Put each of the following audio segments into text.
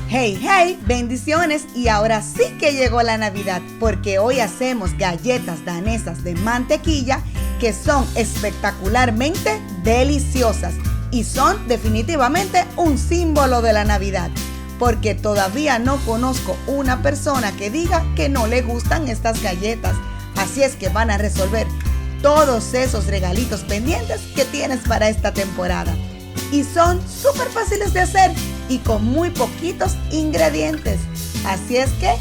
Hey, hey, bendiciones y ahora sí que llegó la Navidad porque hoy hacemos galletas danesas de mantequilla que son espectacularmente deliciosas y son definitivamente un símbolo de la Navidad porque todavía no conozco una persona que diga que no le gustan estas galletas, así es que van a resolver todos esos regalitos pendientes que tienes para esta temporada. Y son súper fáciles de hacer y con muy poquitos ingredientes. Así es que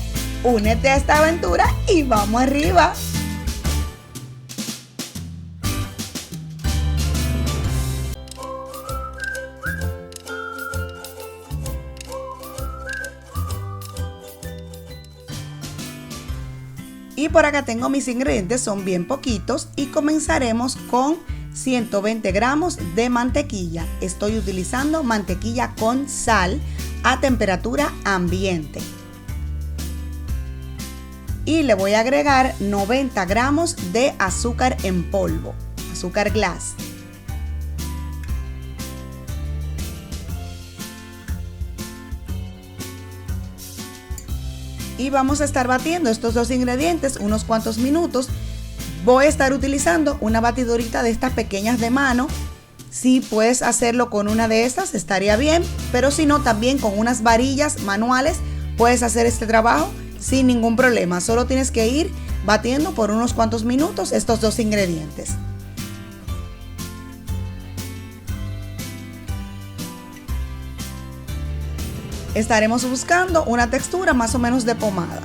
únete a esta aventura y vamos arriba. Y por acá tengo mis ingredientes, son bien poquitos y comenzaremos con 120 gramos de mantequilla. Estoy utilizando mantequilla con sal a temperatura ambiente. Y le voy a agregar 90 gramos de azúcar en polvo, azúcar glass. Y vamos a estar batiendo estos dos ingredientes unos cuantos minutos. Voy a estar utilizando una batidorita de estas pequeñas de mano. Si puedes hacerlo con una de estas estaría bien, pero si no, también con unas varillas manuales puedes hacer este trabajo sin ningún problema. Solo tienes que ir batiendo por unos cuantos minutos estos dos ingredientes. Estaremos buscando una textura más o menos de pomada.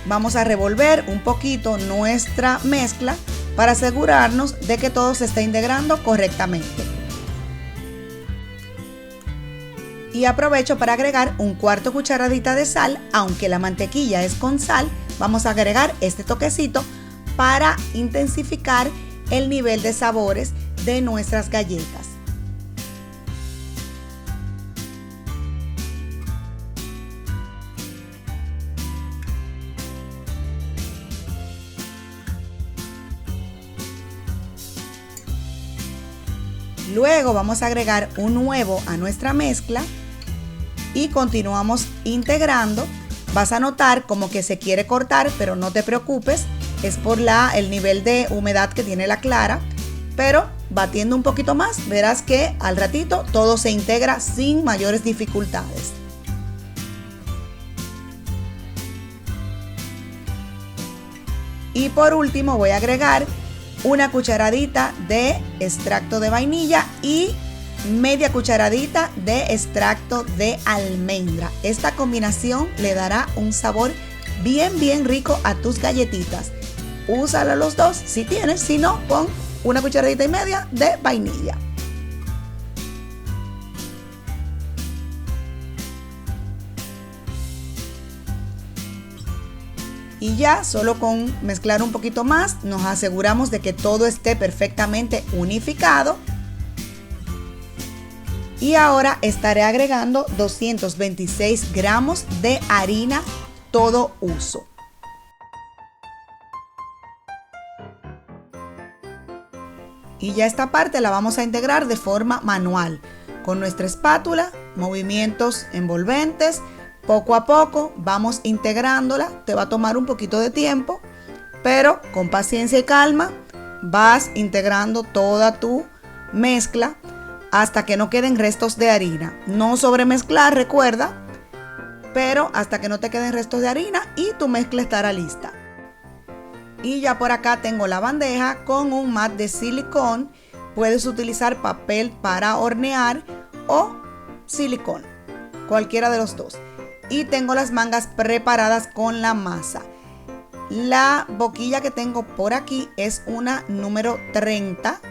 Vamos a revolver un poquito nuestra mezcla para asegurarnos de que todo se está integrando correctamente. Y aprovecho para agregar un cuarto cucharadita de sal, aunque la mantequilla es con sal, vamos a agregar este toquecito para intensificar el nivel de sabores de nuestras galletas. Luego vamos a agregar un huevo a nuestra mezcla y continuamos integrando. Vas a notar como que se quiere cortar, pero no te preocupes, es por el nivel de humedad que tiene la clara, pero batiendo un poquito más verás que al ratito todo se integra sin mayores dificultades. Y por último voy a agregar una cucharadita de extracto de vainilla y media cucharadita de extracto de almendra. Esta combinación le dará un sabor bien rico a tus galletitas. Úsalo los dos si tienes, si no, pon una cucharadita y media de vainilla. Y ya solo con mezclar un poquito más nos aseguramos de que todo esté perfectamente unificado. Y ahora estaré agregando 226 gramos de harina todo uso. Y ya esta parte la vamos a integrar de forma manual, con nuestra espátula, movimientos envolventes. Poco a poco vamos integrándola, te va a tomar un poquito de tiempo, pero con paciencia y calma vas integrando toda tu mezcla hasta que no queden restos de harina. No sobremezclar, recuerda, pero hasta que no te queden restos de harina y tu mezcla estará lista. Y ya por acá tengo la bandeja con un mat de silicón. Puedes utilizar papel para hornear o silicón, cualquiera de los dos. Y tengo las mangas preparadas con la masa. La boquilla que tengo por aquí es una número 30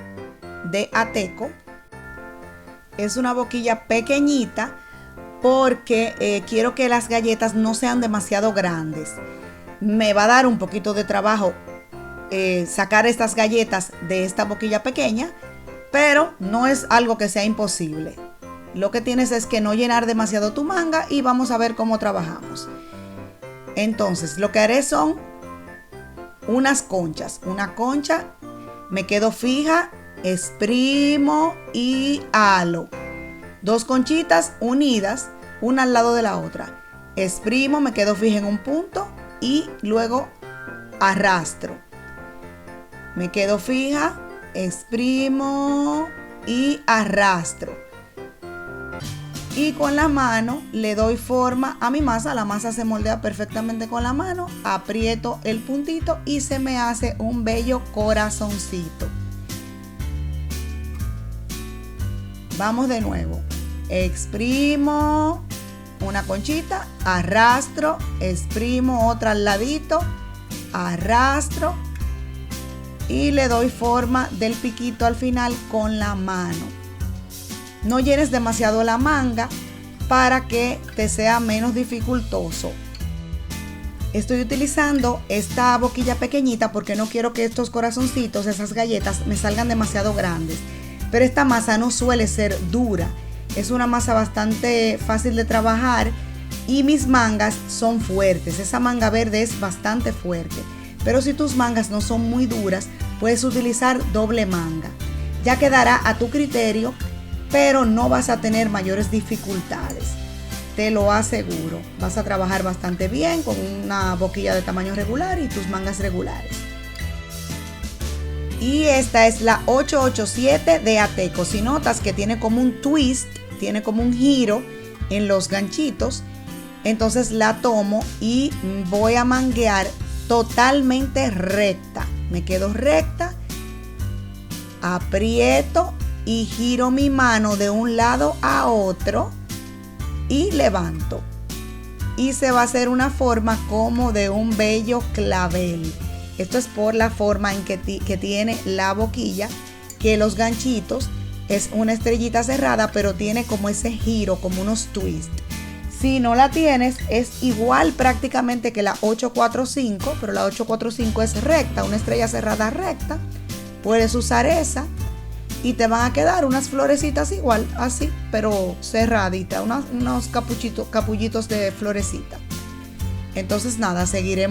de Ateco. Es una boquilla pequeñita porque quiero que las galletas no sean demasiado grandes. Me va a dar un poquito de trabajo sacar estas galletas de esta boquilla pequeña, pero no es algo que sea imposible. Lo que tienes es que no llenar demasiado tu manga y vamos a ver cómo trabajamos. Entonces, lo que haré son unas conchas. Una concha me quedo fija exprimo y halo. Dos conchitas unidas, una al lado de la otra. Exprimo, me quedo fija en un punto y luego arrastro. Me quedo fija, exprimo y arrastro. Y con la mano le doy forma a mi masa. La masa se moldea perfectamente con la mano. Aprieto el puntito y se me hace un bello corazoncito. Vamos de nuevo. Exprimo una conchita, arrastro, exprimo otra al ladito, arrastro y le doy forma del piquito al final con la mano. No llenes demasiado la manga para que te sea menos dificultoso. Estoy utilizando esta boquilla pequeñita porque no quiero que estos corazoncitos, esas galletas, me salgan demasiado grandes. Pero esta masa no suele ser dura. Es una masa bastante fácil de trabajar y mis mangas son fuertes. Esa manga verde es bastante fuerte. Pero si tus mangas no son muy duras, puedes utilizar doble manga. Ya quedará a tu criterio, pero no vas a tener mayores dificultades. Te lo aseguro. Vas a trabajar bastante bien con una boquilla de tamaño regular y tus mangas regulares. Y esta es la 887 de Ateco. Si notas que tiene como un twist, tiene como un giro en los ganchitos, entonces la tomo y voy a manguear totalmente recta. Me quedo recta, aprieto y giro mi mano de un lado a otro y levanto. Y se va a hacer una forma como de un bello clavel. Esto es por la forma en que tiene la boquilla, que los ganchitos es una estrellita cerrada, pero tiene como ese giro, como unos twists. Si no la tienes, es igual prácticamente que la 845, pero la 845 es recta, una estrella cerrada recta. Puedes usar esa y te van a quedar unas florecitas igual, así, pero cerraditas, unos capullitos de florecita. Entonces nada, seguiré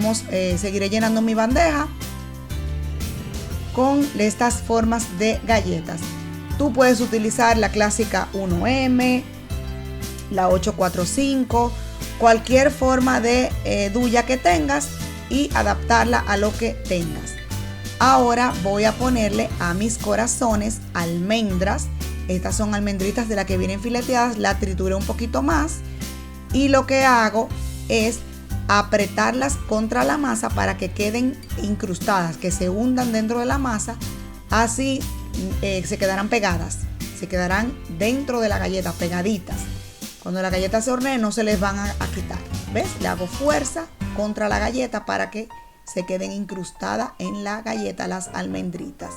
llenando mi bandeja con estas formas de galletas. Tú puedes utilizar la clásica 1M, la 845, cualquier forma de duya que tengas y adaptarla a lo que tengas. Ahora voy a ponerle a mis corazones almendras. Estas son almendritas de las que vienen fileteadas. La trituré un poquito más y lo que hago es apretarlas contra la masa para que queden incrustadas, que se hundan dentro de la masa. Así se quedarán pegadas, se quedarán dentro de la galleta pegaditas. Cuando la galleta se hornee no se les van a quitar. ¿Ves? Le hago fuerza contra la galleta para que se queden incrustadas en la galleta las almendritas.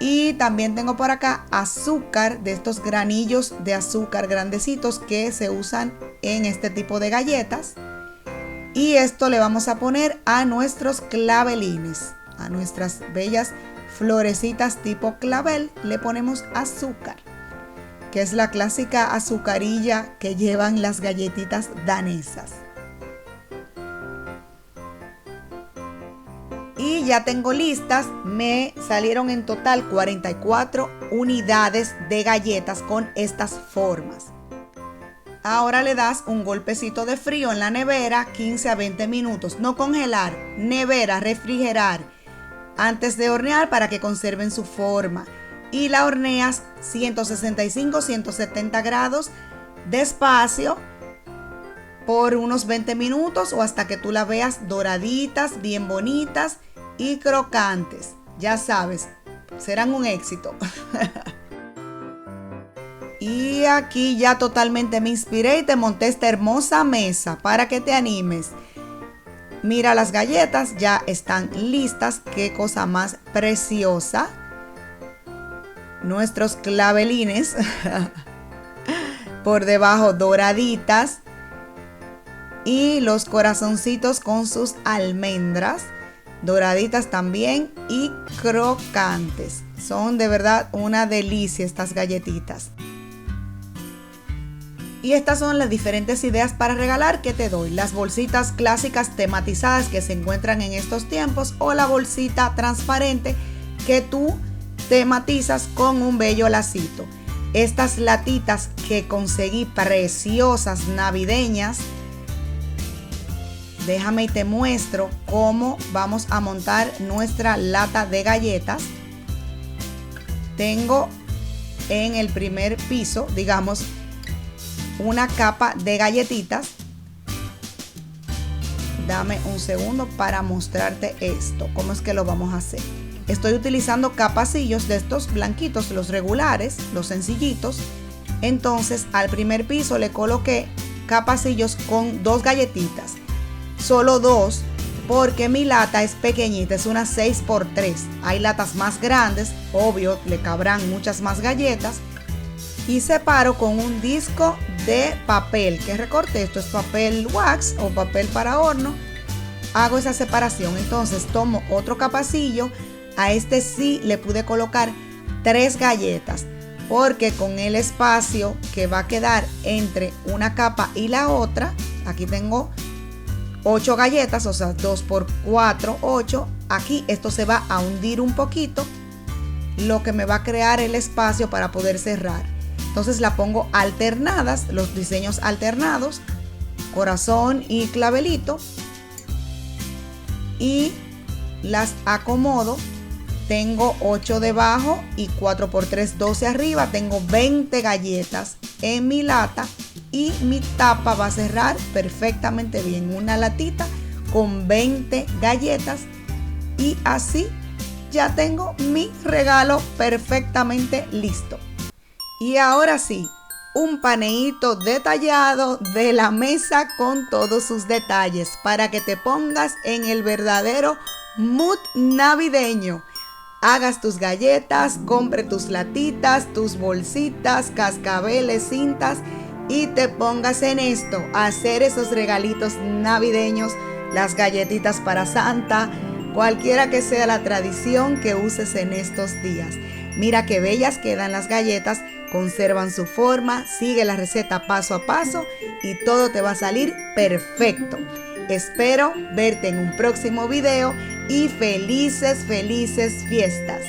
Y también tengo por acá azúcar, de estos granillos de azúcar grandecitos que se usan en este tipo de galletas. Y esto le vamos a poner a nuestros clavelines, a nuestras bellas florecitas tipo clavel. Le ponemos azúcar, que es la clásica azucarilla que llevan las galletitas danesas. Y ya tengo listas, me salieron en total 44 unidades de galletas con estas formas. Ahora le das un golpecito de frío en la nevera, 15 a 20 minutos. No congelar, nevera, refrigerar antes de hornear para que conserven su forma. Y la horneas 165-170 grados despacio por unos 20 minutos o hasta que tú la veas doraditas, bien bonitas y crocantes. Ya sabes, serán un éxito. Y aquí ya totalmente me inspiré y te monté esta hermosa mesa para que te animes. Mira, las galletas ya están listas. Qué cosa más preciosa. Nuestros clavelines por debajo doraditas. Y los corazoncitos con sus almendras doraditas también y crocantes. Son de verdad una delicia estas galletitas. Y estas son las diferentes ideas para regalar que te doy. Las bolsitas clásicas tematizadas que se encuentran en estos tiempos o la bolsita transparente que tú tematizas con un bello lacito. Estas latitas que conseguí preciosas navideñas. Déjame y te muestro cómo vamos a montar nuestra lata de galletas. Tengo en el primer piso, digamos, una capa de galletitas. Dame un segundo para mostrarte esto, cómo es que lo vamos a hacer. Estoy utilizando capacillos de estos blanquitos, los regulares, los sencillitos. Entonces al primer piso le coloqué capacillos con 2 galletitas, solo 2, porque mi lata es pequeñita, es una 6x3. Hay latas más grandes, obvio, le cabrán muchas más galletas. Y separo con un disco de papel que recorté. Esto es papel wax o papel para horno. Hago esa separación. Entonces tomo otro capacillo. A este sí le pude colocar 3 galletas, porque con el espacio que va a quedar entre una capa y la otra, aquí tengo 8 galletas, o sea 2 por 4, 8. Aquí esto se va a hundir un poquito, lo que me va a crear el espacio para poder cerrar. Entonces la pongo alternadas, los diseños alternados, corazón y clavelito, y las acomodo. Tengo 8 debajo y 4 por 3, 12 arriba. Tengo 20 galletas en mi lata y mi tapa va a cerrar perfectamente bien. Una latita con 20 galletas y así ya tengo mi regalo perfectamente listo. Y ahora sí, un paneíto detallado de la mesa con todos sus detalles para que te pongas en el verdadero mood navideño. Hagas tus galletas, compre tus latitas, tus bolsitas, cascabeles, cintas y te pongas en esto, a hacer esos regalitos navideños, las galletitas para Santa, cualquiera que sea la tradición que uses en estos días. Mira qué bellas quedan las galletas, conservan su forma, sigue la receta paso a paso y todo te va a salir perfecto. Espero verte en un próximo video y felices fiestas.